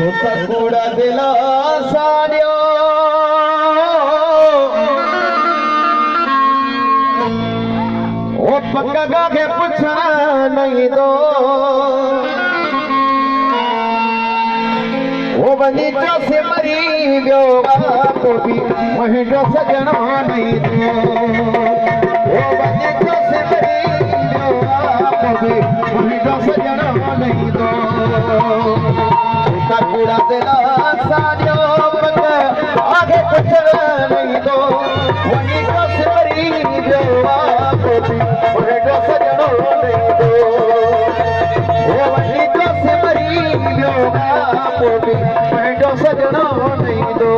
कूड़ा दिला सारियो वो पक्का के पूछना नहीं दो वो बगीचा से मरी गयो को भी वहीं जो सजना नहीं दो वो बगीचा से मरी गयो को भी वहीं जो सजना नहीं दो कूड़ा तेरा सारियो पक्का आगे कुछ नहीं दो वहीं जो से मरी गयो को भी वहीं जो सजना नहीं दो वो वहीं जो से मरी गयो को भी वहीं जो सजना नहीं दो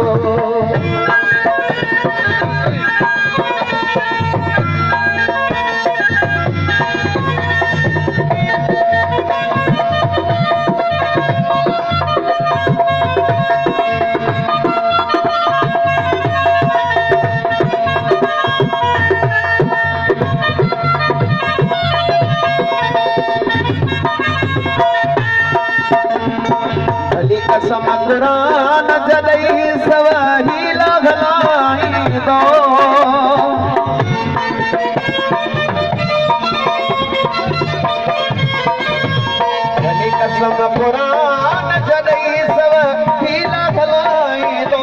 समकरान जलई सवाही लगलाई दो जली कसम पुरान जलई सवाही लगलाई दो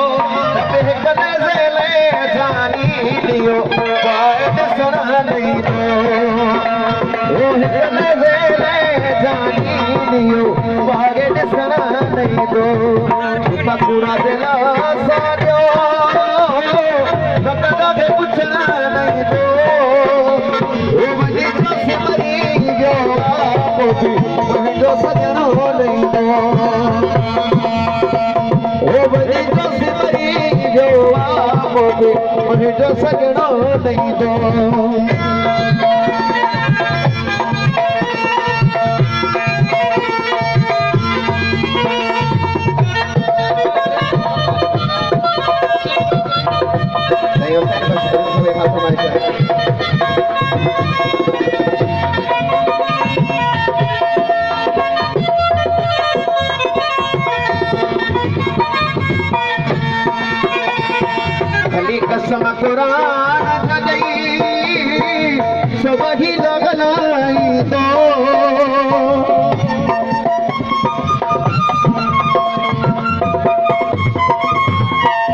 तबे कने से ले जानी लियो वायद सना नहीं दो ओह कने से ले जानी लियो वायद सना नहीं दो कूड़ा दिला सारियो कदा के पूछना नहीं दो वो बगीचा से मरी गयो को भी वहीं जो सजना नहीं दो वो बगीचा से मरी गयो को भी वहीं जो सजना नहीं दो कसम कुरान जलई सब ही लगलाई दो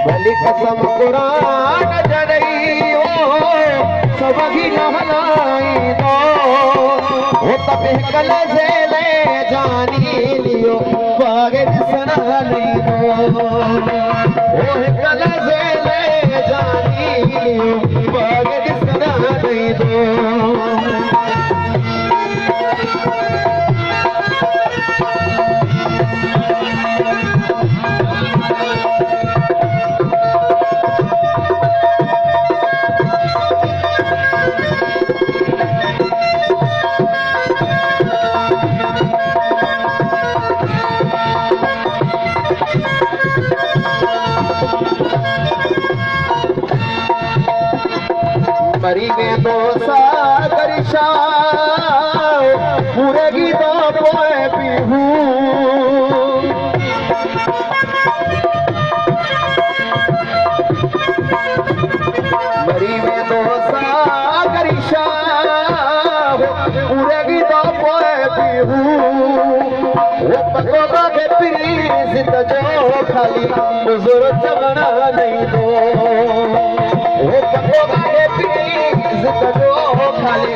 भली कसम कुरान जलई सब ही लगलाई दो वो तबे कल से ले जानी लियो बागे सना नहीं दो वो कल से बागे सना नहीं दो मरी में दो सागर पूरे की दो पोए पीहू मरी में दो सागर पूरे की दो पोए पीहू वो पकोगा के पीरी जो खाली जरूरत बना नहीं दो वो पकोगा के पीरी जो खाली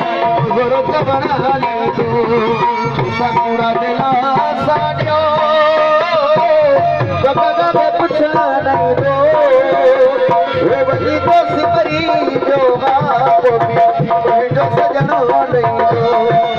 जरूरत बना नहीं दो कूड़ा दिला सारियो कदा के पूछना नहीं दो वो बनी को सिमरी जो को भी जो सजना नहीं दो